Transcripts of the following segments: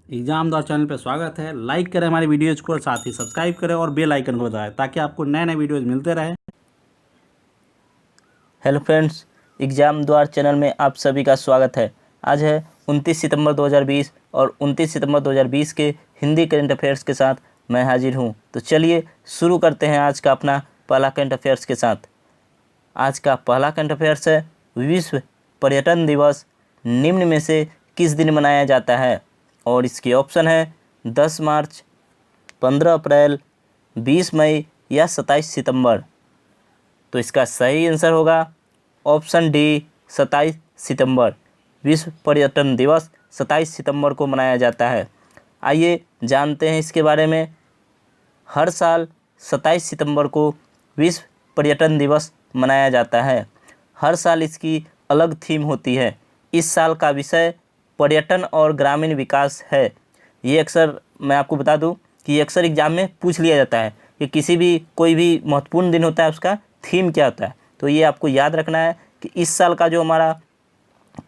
Exam दौर channel पे स्वागत है। लाइक करें हमारी वीडियोज़ को और साथ ही सब्सक्राइब करें और बेल आइकन को दबाएं ताकि आपको नए नए वीडियोज़ मिलते रहें। हेलो फ्रेंड्स, एग्ज़ाम द्वार चैनल में आप सभी का स्वागत है। आज है 29 सितंबर 2020 और 29 सितंबर 2020 के हिंदी करंट अफेयर्स के साथ मैं हाजिर हूं। तो चलिए शुरू करते हैं आज का अपना पहला करंट अफेयर्स के साथ। आज का पहला करंट अफेयर्स है, विश्व पर्यटन दिवस निम्न में से किस दिन मनाया जाता है? और इसके ऑप्शन है 10 मार्च, 15 अप्रैल, 20 मई या 27 सितंबर। तो इसका सही आंसर होगा ऑप्शन डी, 27 सितंबर। विश्व पर्यटन दिवस 27 सितंबर को मनाया जाता है। आइए जानते हैं इसके बारे में। हर साल 27 सितंबर को विश्व पर्यटन दिवस मनाया जाता है। हर साल इसकी अलग थीम होती है। इस साल का विषय पर्यटन और ग्रामीण विकास है। ये अक्सर मैं आपको बता दूं कि ये अक्सर एग्जाम में पूछ लिया जाता है कि किसी भी कोई भी महत्वपूर्ण दिन होता है उसका थीम क्या होता है। तो ये आपको याद रखना है कि इस साल का जो हमारा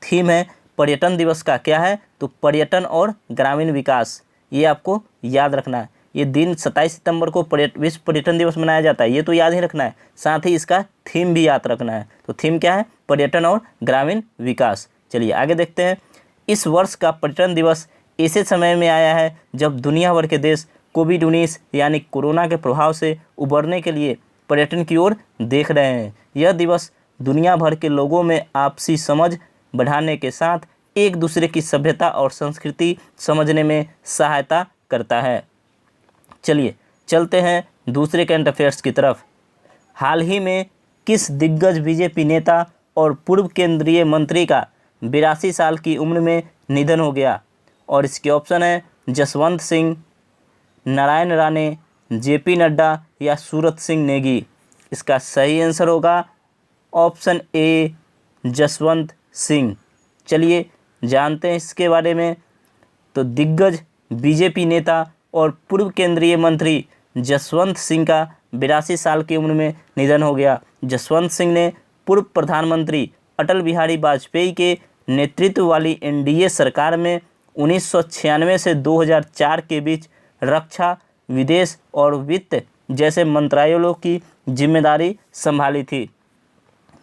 थीम है पर्यटन दिवस का क्या है, तो पर्यटन और ग्रामीण विकास। ये आपको याद रखना है। ये दिन 27 सितंबर को विश्व पर्यटन दिवस मनाया जाता है, ये तो याद ही रखना है। साथ ही इसका थीम भी याद रखना है। तो थीम क्या है? पर्यटन और ग्रामीण विकास। चलिए आगे देखते हैं। इस वर्ष का पर्यटन दिवस ऐसे समय में आया है जब दुनिया भर के देश कोविड-19 यानी कोरोना के प्रभाव से उबरने के लिए पर्यटन की ओर देख रहे हैं। यह दिवस दुनिया भर के लोगों में आपसी समझ बढ़ाने के साथ एक दूसरे की सभ्यता और संस्कृति समझने में सहायता करता है। चलिए चलते हैं दूसरे करंट अफेयर्स की तरफ। हाल ही में किस दिग्गज बीजेपी नेता और पूर्व केंद्रीय मंत्री का 82 साल की उम्र में निधन हो गया? और इसके ऑप्शन है जसवंत सिंह, नारायण राणे, जेपी नड्डा या सूरत सिंह नेगी। इसका सही आंसर होगा ऑप्शन ए, जसवंत सिंह। चलिए जानते हैं इसके बारे में। तो दिग्गज बीजेपी नेता और पूर्व केंद्रीय मंत्री जसवंत सिंह का 82 साल की उम्र में निधन हो गया। जसवंत सिंह ने पूर्व प्रधानमंत्री अटल बिहारी वाजपेयी के नेतृत्व वाली एनडीए सरकार में 1996 से 2004 के बीच रक्षा, विदेश और वित्त जैसे मंत्रालयों की जिम्मेदारी संभाली थी।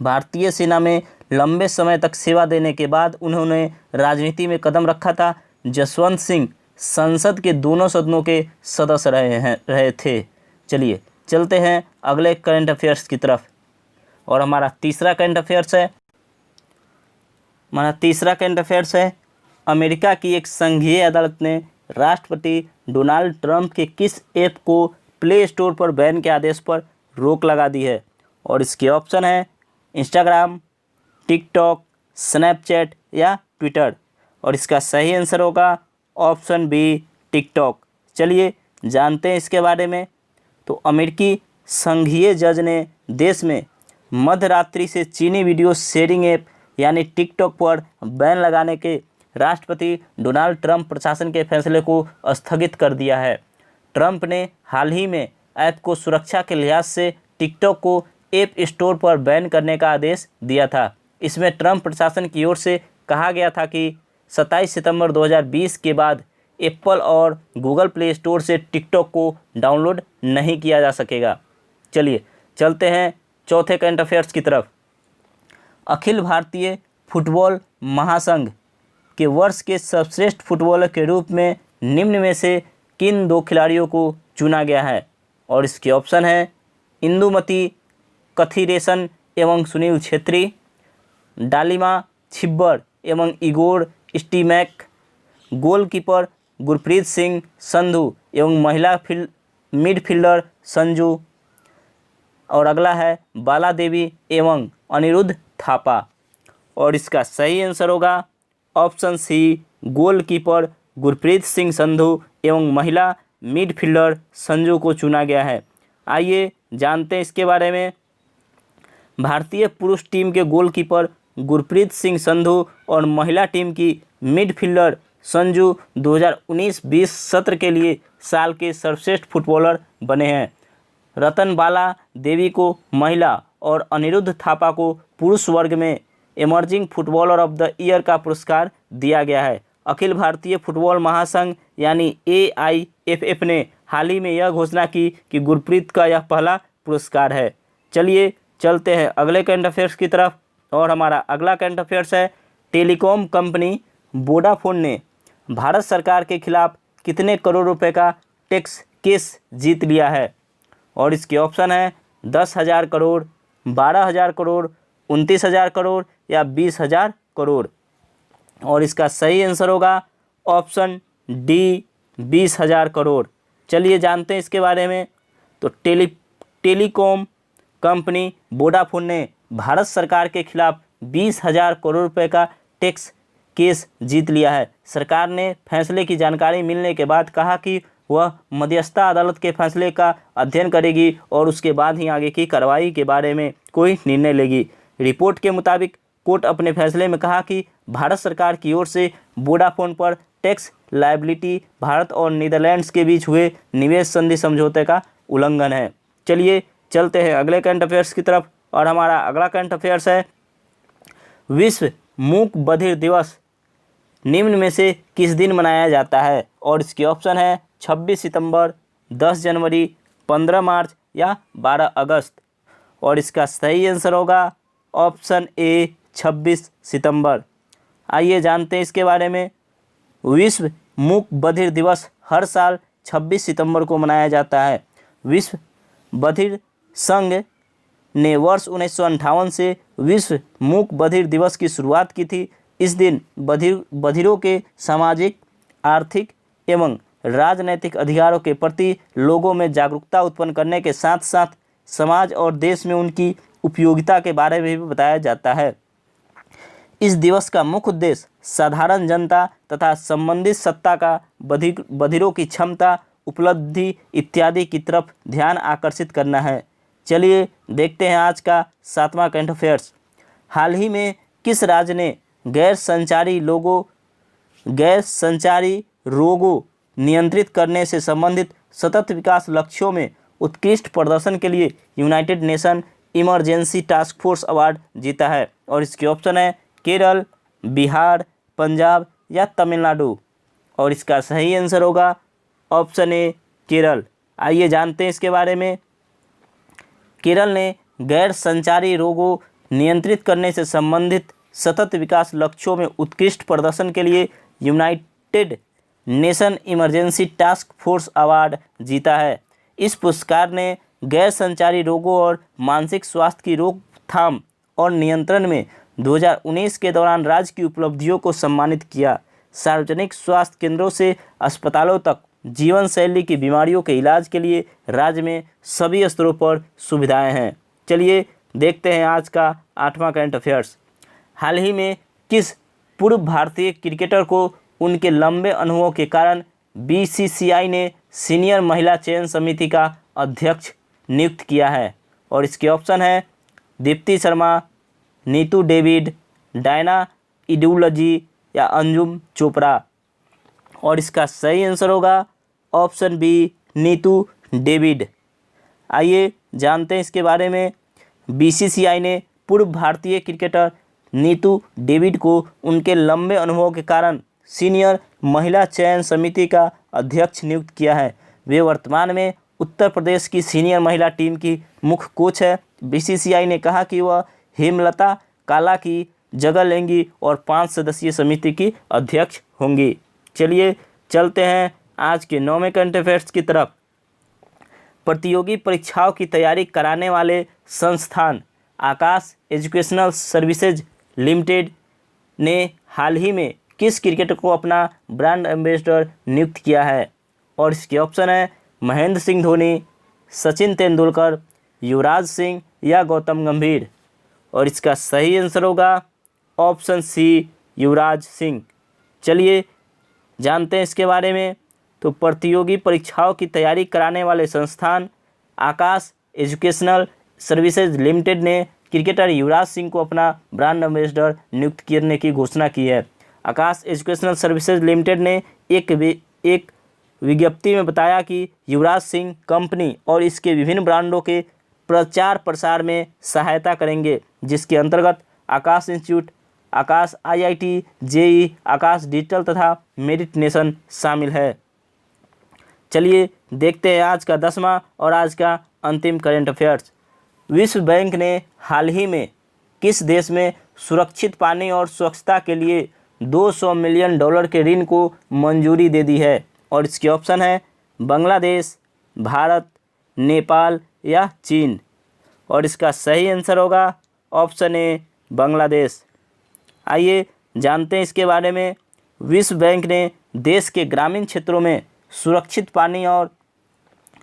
भारतीय सेना में लंबे समय तक सेवा देने के बाद उन्होंने राजनीति में कदम रखा था। जसवंत सिंह संसद के दोनों सदनों के सदस्य रहे थे। चलिए चलते हैं अगले करंट अफेयर्स की तरफ। और हमारा तीसरा करंट अफेयर्स है, अमेरिका की एक संघीय अदालत ने राष्ट्रपति डोनाल्ड ट्रंप के किस ऐप को प्ले स्टोर पर बैन के आदेश पर रोक लगा दी है? और इसके ऑप्शन है इंस्टाग्राम, टिकटॉक, स्नैपचैट या ट्विटर। और इसका सही आंसर होगा ऑप्शन बी, टिकटॉक। चलिए जानते हैं इसके बारे में। तो अमेरिकी संघीय जज ने देश में मध्य रात्रि से चीनी वीडियो शेयरिंग ऐप यानी टिकटॉक पर बैन लगाने के राष्ट्रपति डोनाल्ड ट्रंप प्रशासन के फैसले को स्थगित कर दिया है। ट्रंप ने हाल ही में ऐप को सुरक्षा के लिहाज से टिकटॉक को ऐप स्टोर पर बैन करने का आदेश दिया था। इसमें ट्रंप प्रशासन की ओर से कहा गया था कि 27 सितंबर 2020 के बाद एप्पल और गूगल प्ले स्टोर से टिकटॉक को डाउनलोड नहीं किया जा सकेगा। चलिए चलते हैं चौथे करंट अफेयर्स की तरफ। अखिल भारतीय फुटबॉल महासंघ के वर्ष के सर्वश्रेष्ठ फुटबॉलर के रूप में निम्न में से किन दो खिलाड़ियों को चुना गया है? और इसके ऑप्शन है इंदुमती कथिरेसन एवं सुनील छेत्री, डालिमा छिब्बर एवं Igor Stimac, goalkeeper Gurpreet Singh Sandhu एवं महिला मिडफील्डर संजू। और अगला है बाला देवी एवं अनिरुद्ध थापा। और इसका सही आंसर होगा option C, goalkeeper Gurpreet Singh Sandhu एवं महिला मिडफील्डर संजू को चुना गया है। आइए जानते हैं इसके बारे में। भारतीय पुरुष टीम के गोलकीपर गुरप्रीत सिंह संधू और महिला टीम की मिडफील्डर संजू 2019-20 सत्र के लिए साल के सर्वश्रेष्ठ फुटबॉलर बने हैं। रतन बाला देवी को महिला और अनिरुद्ध थापा को पुरुष वर्ग में emerging footballer of the year का पुरस्कार दिया गया है। अखिल भारतीय फुटबॉल महासंघ यानी AIFF ने हाल ही में यह घोषणा की कि गुरप्रीत का यह पहला पुरस्कार है। चलिए चलते हैं अगले करंट अफेयर्स की तरफ, और हमारा अगला करंट अफेयर्स है, टेलीकॉम कंपनी वोडाफोन ने भारत सरकार के खिलाफ कितने करोड़ रुपए का टैक्स केस जीत लिया है। और इसके ऑप्शन है 10,000 करोड़, 12,000 करोड़, 29,000 करोड़ या 20,000 करोड़। और इसका सही आंसर होगा ऑप्शन डी, 20,000 करोड़। चलिए जानते हैं इसके बारे में। तो टेलीकॉम कंपनी वोडाफोन ने भारत सरकार के खिलाफ 20,000 करोड़ रुपए का टैक्स केस जीत लिया है। सरकार ने फैसले की जानकारी मिलने के बाद कहा कि वह मध्यस्थता अदालत के फैसले का अध्ययन करेगी और उसके बाद ही आगे की कार्रवाई के बारे में कोई निर्णय लेगी। रिपोर्ट के मुताबिक कोर्ट अपने फैसले में कहा कि भारत सरकार की ओर से वोडाफोन पर टैक्स लायबिलिटी भारत और नीदरलैंड्स के बीच हुए निवेश संधि समझौते का उल्लंघन है। चलिए चलते हैं अगले करंट अफेयर्स की तरफ, और हमारा अगला करंट अफेयर्स है, विश्व मूक बधिर दिवस निम्न में से किस दिन मनाया जाता है। और इसके ऑप्शन है 26 सितंबर, 10 जनवरी, 15 मार्च या 12 अगस्त। और इसका सही आंसर होगा ऑप्शन ए, 26 सितंबर। आइए जानते हैं इसके बारे में। विश्व मूक बधिर दिवस हर साल 26 सितंबर को मनाया जाता है। विश्व बधिर संघ ने वर्ष 1958 से विश्व मूक बधिर दिवस की शुरुआत की थी। इस दिन बधिरों के सामाजिक, आर्थिक एवं राजनैतिक अधिकारों के प्रति लोगों में जागरूकता उत्पन्न करने के साथ साथ समाज और देश में उनकी उपयोगिता के बारे में भी बताया जाता है। इस दिवस का मुख्य उद्देश्य साधारण जनता तथा संबंधित सत्ता का बधिरों की क्षमता, उपलब्धि इत्यादि की तरफ ध्यान आकर्षित करना है। चलिए देखते हैं आज का 7वां करंट अफेयर्स। हाल ही में किस राज्य ने गैर संचारी रोगों नियंत्रित करने से संबंधित सतत विकास लक्ष्यों में उत्कृष्ट प्रदर्शन के लिए United nation emergency task force award जीता है। और इसके ऑप्शन है केरल, बिहार, पंजाब या तमिलनाडु। और इसका सही आंसर होगा ऑप्शन ए, केरल। आइए जानते हैं इसके बारे में। केरल ने गैर संचारी रोगों नियंत्रित करने से संबंधित सतत विकास लक्ष्यों में उत्कृष्ट प्रदर्शन के लिए United nation emergency task force award जीता है। इस पुरस्कार ने गैर संचारी रोगों और मानसिक स्वास्थ्य की रोकथाम और नियंत्रण में 2019 के दौरान राज्य की उपलब्धियों को सम्मानित किया। सार्वजनिक स्वास्थ्य केंद्रों से अस्पतालों तक जीवन शैली की बीमारियों के इलाज के लिए राज्य में सभी स्तरों पर सुविधाएं हैं। चलिए देखते हैं आज का 8वां करंट अफेयर्स। हाल ही में किस पूर्व भारतीय क्रिकेटर को उनके लंबे अनुभवों के कारण BCCI ने सीनियर महिला चयन समिति का अध्यक्ष नियुक्त किया है। और इसके ऑप्शन है दीप्ति शर्मा, नीतू डेविड, डायना इडुलजी या अंजुम चोपड़ा। और इसका सही आंसर होगा ऑप्शन बी, नीतू डेविड। आइए जानते हैं इसके बारे में। BCCI ने पूर्व भारतीय क्रिकेटर नीतू डेविड को उनके लंबे अनुभव के कारण सीनियर महिला चयन समिति का अध्यक्ष नियुक्त किया है। वे वर्तमान में उत्तर प्रदेश की सीनियर महिला टीम की मुख्य कोच है। BCCI ने कहा कि वह हेमलता काला की जगह लेंगी और 5 सदस्यीय समिति की अध्यक्ष होंगी। चलिए चलते हैं आज के 9वें करंट अफेयर्स की तरफ। प्रतियोगी परीक्षाओं की तैयारी कराने वाले संस्थान आकाश एजुकेशनल सर्विसेज लिमिटेड ने हाल ही में किस क्रिकेटर को अपना ब्रांड एम्बेसडर नियुक्त किया है। और इसके ऑप्शन है महेंद्र सिंह धोनी, सचिन तेंदुलकर, युवराज सिंह या गौतम गंभीर। और इसका सही आंसर होगा ऑप्शन सी, युवराज सिंह। चलिए जानते हैं इसके बारे में। तो प्रतियोगी परीक्षाओं की तैयारी कराने वाले संस्थान आकाश एजुकेशनल सर्विसेज लिमिटेड ने क्रिकेटर युवराज सिंह को अपना ब्रांड एम्बेसडर नियुक्त करने की घोषणा की है। आकाश एजुकेशनल सर्विसेज लिमिटेड ने एक विज्ञप्ति में बताया कि युवराज सिंह कंपनी और इसके विभिन्न ब्रांडों के प्रचार प्रसार में सहायता करेंगे, जिसके अंतर्गत आकाश इंस्टीट्यूट, आकाश IIT, JEE, आकाश डिजिटल तथा मेरिट नेशन शामिल है। चलिए देखते हैं आज का 10वां और आज का अंतिम करंट अफेयर्स। विश्व बैंक ने हाल ही में किस देश में सुरक्षित पानी और स्वच्छता के लिए $200 मिलियन के ऋण को मंजूरी दे दी है? और इसके ऑप्शन है बांग्लादेश, भारत, नेपाल या चीन। और इसका सही आंसर होगा ऑप्शन ए बांग्लादेश। आइए जानते हैं इसके बारे में। विश्व बैंक ने देश के ग्रामीण क्षेत्रों में सुरक्षित पानी और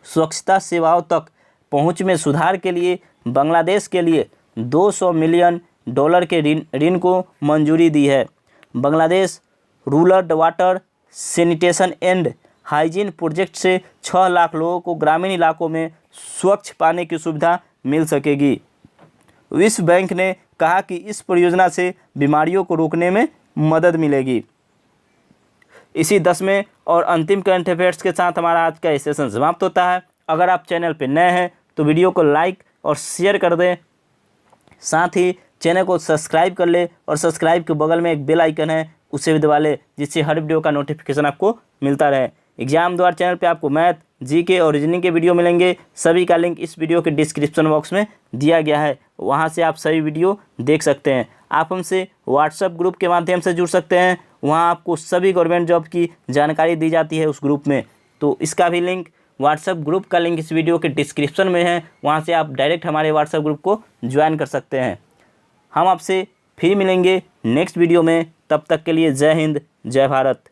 स्वच्छता सेवाओं तक पहुंच में सुधार के लिए बांग्लादेश के लिए $200 मिलियन के ऋण को मंजूरी दी है। Bangladesh rural water sanitation and hygiene project से 6 लाख लोगों को ग्रामीण इलाकों में स्वच्छ पानी की सुविधा मिल सकेगी। विश्व बैंक ने कहा कि इस परियोजना से बीमारियों को रोकने में मदद मिलेगी। इसी 10वें और अंतिम करंट अफेयर्स के साथ हमारा आज का सेशन समाप्त होता है। अगर आप चैनल पर नए हैं तो वीडियो को लाइक और शेयर कर दें, साथ ही चैनल को सब्सक्राइब कर ले और सब्सक्राइब के बगल में एक बेल आइकन है उसे भी दबा ले, जिससे हर वीडियो का नोटिफिकेशन आपको मिलता रहे। एग्जाम द्वार चैनल पे आपको मैथ, जीके और रीजनिंग के वीडियो मिलेंगे। सभी का लिंक इस वीडियो के डिस्क्रिप्शन बॉक्स में दिया गया है, वहां से आप सभी वीडियो देख सकते हैं। आप हमसे व्हाट्सएप ग्रुप के माध्यम से जुड़ सकते हैं, वहां आपको सभी गवर्नमेंट जॉब की जानकारी दी जाती है उस ग्रुप में। तो इसका भी लिंक, व्हाट्सएप ग्रुप का लिंक इस वीडियो के डिस्क्रिप्शन में है, वहाँ से आप डायरेक्ट हमारे व्हाट्सएप ग्रुप को ज्वाइन कर सकते हैं। हम आपसे फिर मिलेंगे नेक्स्ट वीडियो में, तब तक के लिए जय हिंद, जय भारत।